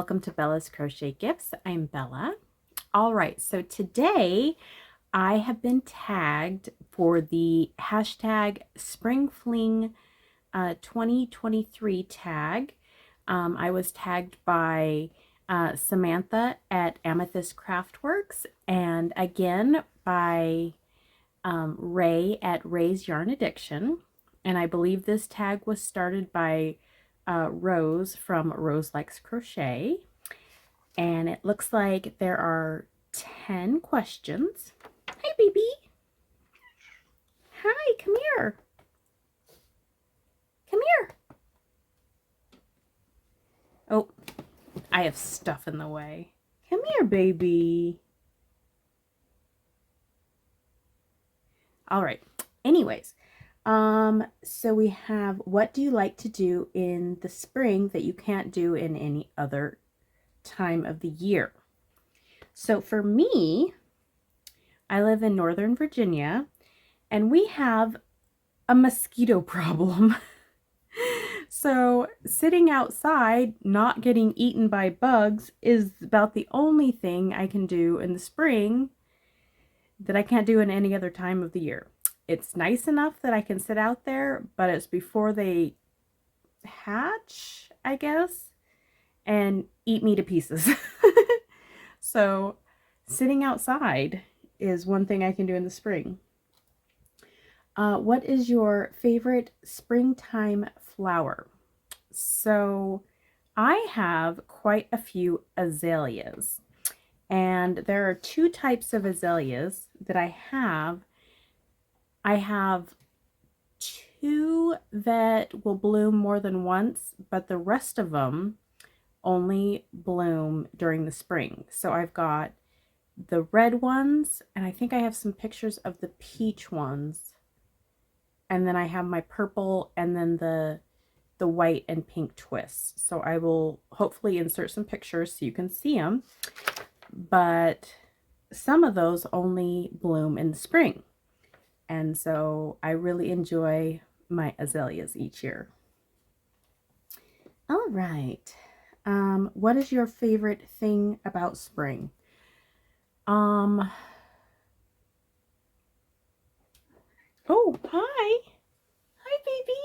welcome to Bella's Crochet Gifts. I'm Bella. All right, so today I have been tagged for the hashtag Spring Fling 2023 tag. I was tagged by Samantha at Amethyst Craftworks and again by Ray at Ray's Yarn Addiction. And I believe this tag was started by Rose from Rose Likes Crochet. And it looks like there are 10 questions. Hi, baby. Hi, come here. Come here. Oh, I have stuff in the way. Come here, baby. All right. Anyways, so we have, what do you like to do in the spring that you can't do in any other time of the year? So for me, I live in Northern Virginia and we have a mosquito problem. So sitting outside, not getting eaten by bugs is about the only thing I can do in the spring that I can't do in any other time of the year. It's nice enough that I can sit out there, but it's before they hatch, I guess, and eat me to pieces. So sitting outside is one thing I can do in the spring. What is your favorite springtime flower? So I have quite a few azaleas, and there are two types of azaleas that I have. I have two that will bloom more than once, but the rest of them only bloom during the spring. So I've got the red ones, and I think I have some pictures of the peach ones. And then I have my purple and then the white and pink twists. So I will hopefully insert some pictures so you can see them. But some of those only bloom in the spring. And so I really enjoy my azaleas each year. All right. What is your favorite thing about spring? Oh, hi. Hi, baby.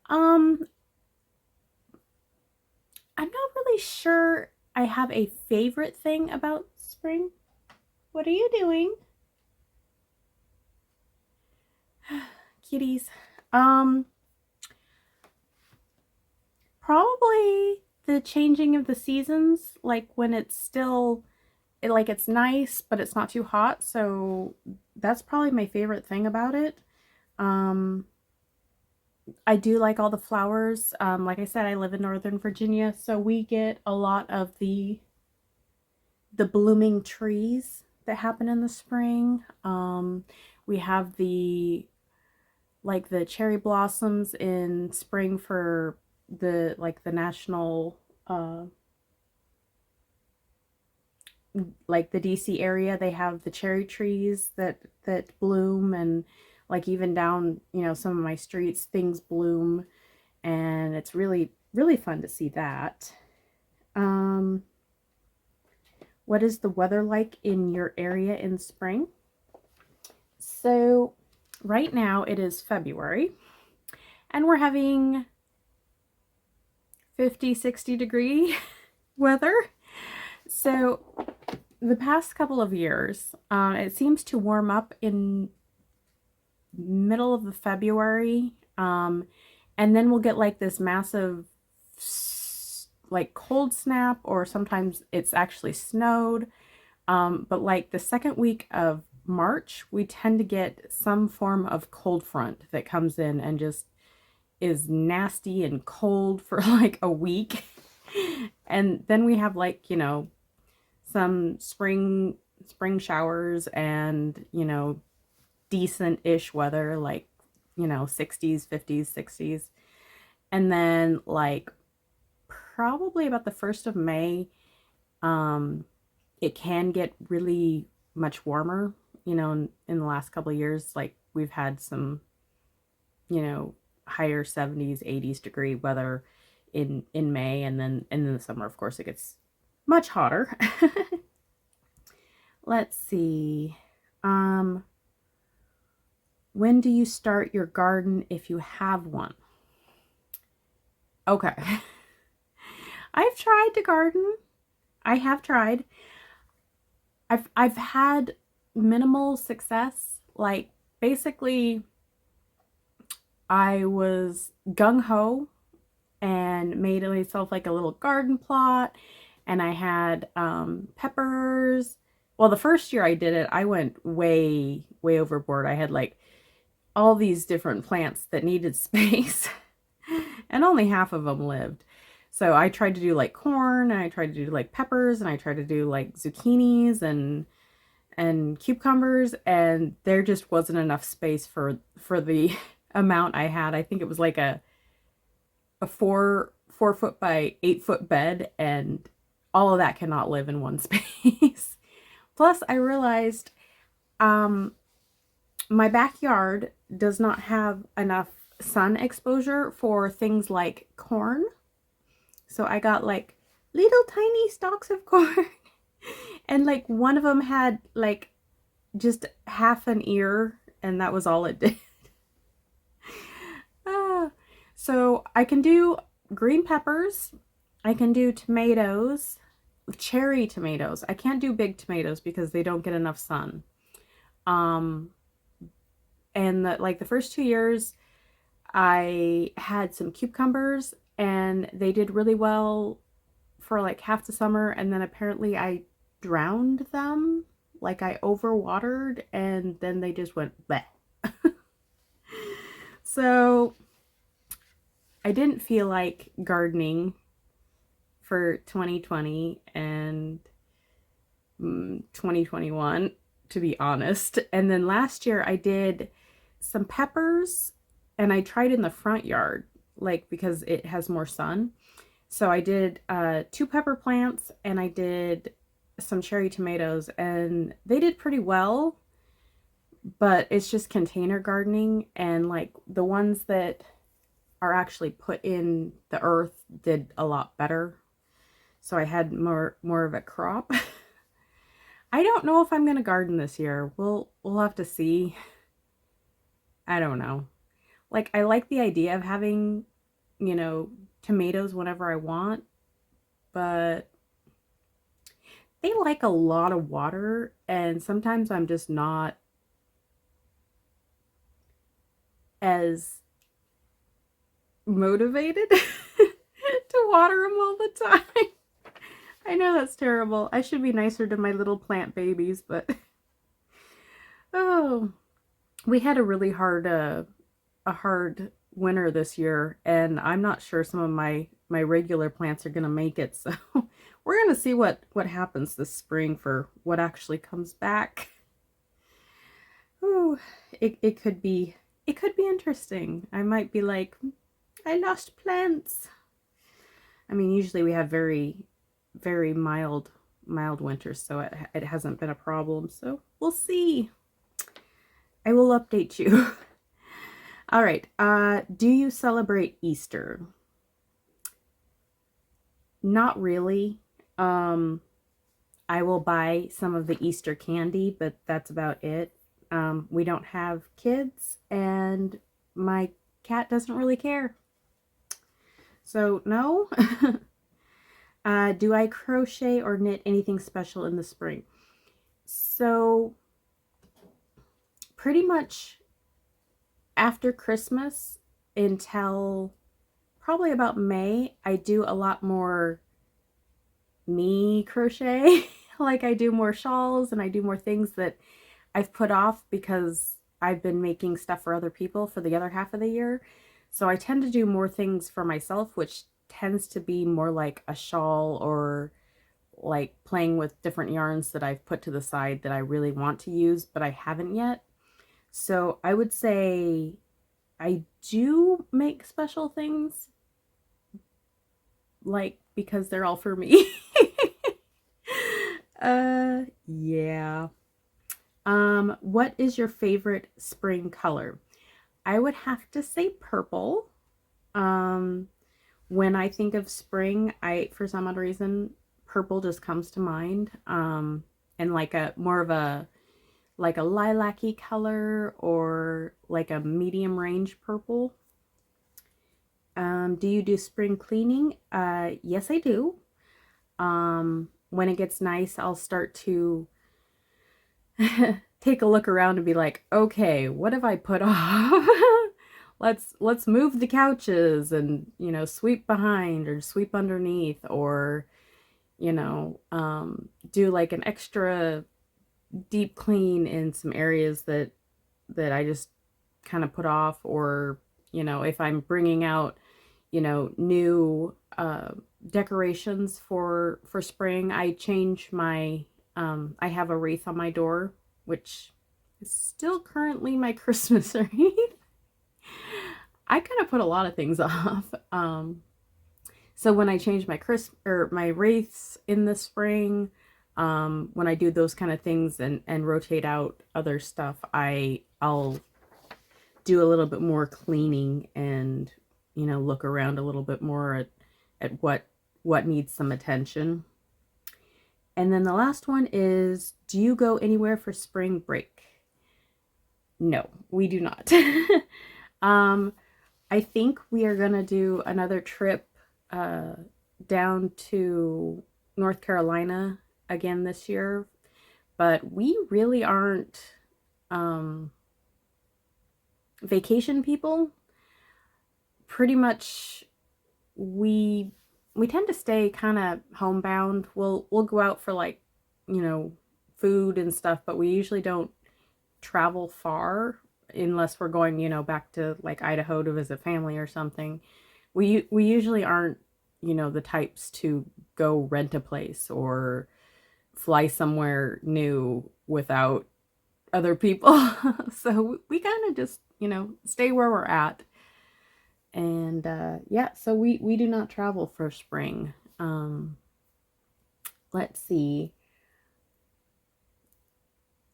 I'm not really sure I have a favorite thing about spring. What are you doing? Kitties. Probably the changing of the seasons, like when it's still, like it's nice, but it's not too hot. So that's probably my favorite thing about it. I do like all the flowers. Like I said, I live in Northern Virginia, so we get a lot of the blooming trees that happen in the spring. We have the cherry blossoms in spring for the national the DC area. They have the cherry trees that bloom, and like even down, you know, some of my streets, things bloom, and it's really fun to see that. What is the weather like in your area in spring? So right now it is February and we're having 50-60 degree weather. So the past couple of years, it seems to warm up in middle of the February, and then we'll get like this massive like cold snap, or sometimes it's actually snowed. But like the second week of March, we tend to get some form of cold front that comes in and just is nasty and cold for like a week. And then we have, like, you know, some spring showers and, you know, decent-ish weather, like, you know, 60s, 50s, 60s. And then like probably about the 1st of May, it can get really much warmer. You know, in the last couple of years, like we've had some, you know, higher 70s, 80s degree weather in May, and then in the summer, of course, it gets much hotter. Let's see. When do you start your garden if you have one? Okay. I've tried to garden. I have tried. I've had minimal success. Like, basically, I was gung-ho and made myself like a little garden plot, and I had peppers. Well, the first year I did it, I went way overboard. I had like all these different plants that needed space and only half of them lived. So I tried to do like corn, and I tried to do like peppers, and I tried to do like zucchinis and cucumbers, and there just wasn't enough space for the amount I had. I think it was like a 4 foot by 8 foot bed, and all of that cannot live in one space. Plus, I realized my backyard does not have enough sun exposure for things like corn. So I got like little tiny stalks of corn, and like one of them had like just half an ear, and that was all it did. So I can do green peppers, I can do tomatoes, cherry tomatoes. I can't do big tomatoes because they don't get enough sun. And the first 2 years I had some cucumbers, and they did really well for like half the summer, and then apparently I drowned them. Like, I overwatered, and then they just went bleh. So I didn't feel like gardening for 2020 and 2021, to be honest. And then last year I did some peppers, and I tried in the front yard, like, because it has more sun. So I did 2 pepper plants, and I did some cherry tomatoes, and they did pretty well, but it's just container gardening, and like the ones that are actually put in the earth did a lot better. So I had more of a crop. I don't know if I'm going to garden this year. We'll have to see. I don't know. Like, I like the idea of having, tomatoes whenever I want, but they like a lot of water, and sometimes I'm just not as motivated to water them all the time. I know that's terrible. I should be nicer to my little plant babies, but oh, we had a really hard winter this year, and I'm not sure some of my regular plants are gonna make it. So we're gonna see what happens this spring for what actually comes back. Oh, it could be interesting. I might be like, I lost plants. I mean, usually we have very mild winters, so it hasn't been a problem. So we'll see. I will update you. All right. Do you celebrate Easter? Not really. I will buy some of the Easter candy, but that's about it. We don't have kids, and my cat doesn't really care. So no. Do I crochet or knit anything special in the spring? So pretty much after Christmas until probably about May, I do a lot more me crochet. Like, I do more shawls, and I do more things that I've put off because I've been making stuff for other people for the other half of the year. So I tend to do more things for myself, which tends to be more like a shawl, or like playing with different yarns that I've put to the side that I really want to use, but I haven't yet. So I would say I do make special things, like, because they're all for me. Yeah. What is your favorite spring color? I would have to say purple. when I think of spring, for some odd reason, purple just comes to mind. And like a more of a like a lilac-y color or like a medium range purple. Do you do spring cleaning? Yes, I do. When it gets nice, I'll start to take a look around and be like, okay, what have I put off? let's move the couches and, you know, sweep behind or sweep underneath, or, you know, do like an extra deep clean in some areas that I just kind of put off. Or, you know, if I'm bringing out, you know, new decorations for spring, I change my I have a wreath on my door, which is still currently my Christmas wreath. I kind of put a lot of things off. So when I change my wreaths in the spring, when I do those kind of things and rotate out other stuff, I'll do a little bit more cleaning and, you know, look around a little bit more at what needs some attention. And then the last one is, do you go anywhere for spring break? No, we do not. I think we are gonna do another trip down to North Carolina again this year, but we really aren't vacation people. Pretty much we tend to stay kind of homebound. We'll go out for, like, you know, food and stuff, but we usually don't travel far unless we're going, you know, back to like Idaho to visit family or something. We usually aren't, you know, the types to go rent a place or fly somewhere new without other people. So we kind of just, you know, stay where we're at. And yeah, so we do not travel for spring. Let's see.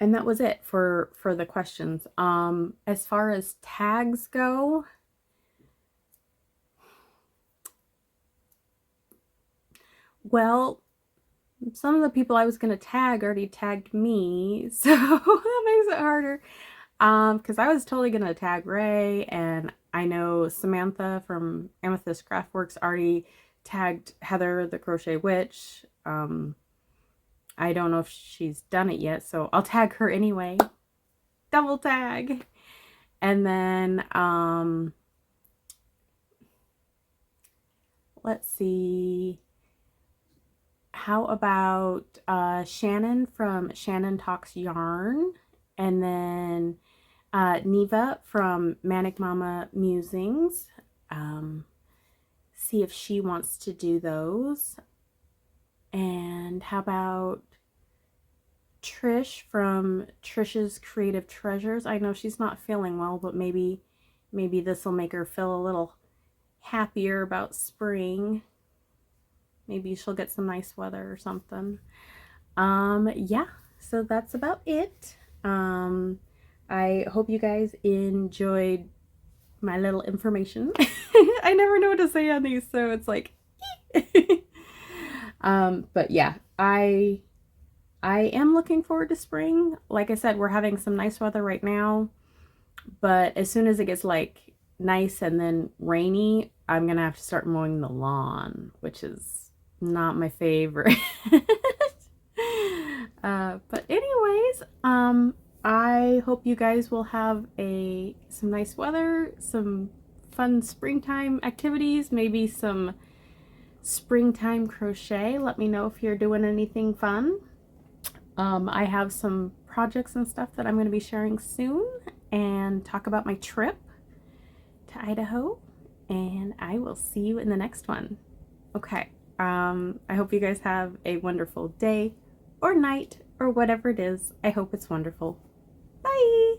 And that was it for the questions. As far as tags go, well, some of the people I was going to tag already tagged me, so that makes it harder. Because I was totally going to tag Ray, and I know Samantha from Amethyst Craftworks already tagged Heather, the Crochet Witch. I don't know if she's done it yet, so I'll tag her anyway. Double tag. And then, let's see. How about Shannon from Shannon Talks Yarn? And then Neva from Manic Mama Musings. See if she wants to do those. And how about Trish from Trish's Creative Treasures? I know she's not feeling well, but maybe this will make her feel a little happier about spring. Maybe she'll get some nice weather or something. Yeah, so that's about it. I hope you guys enjoyed my little information. I never know what to say on these, so it's like but yeah, I am looking forward to spring. Like I said, we're having some nice weather right now, but as soon as it gets like nice and then rainy, I'm gonna have to start mowing the lawn, which is not my favorite. But anyways, I hope you guys will have some nice weather, some fun springtime activities, maybe some springtime crochet. Let me know if you're doing anything fun. I have some projects and stuff that I'm going to be sharing soon, and talk about my trip to Idaho, and I will see you in the next one. Okay, I hope you guys have a wonderful day or night or whatever it is. I hope it's wonderful. Bye!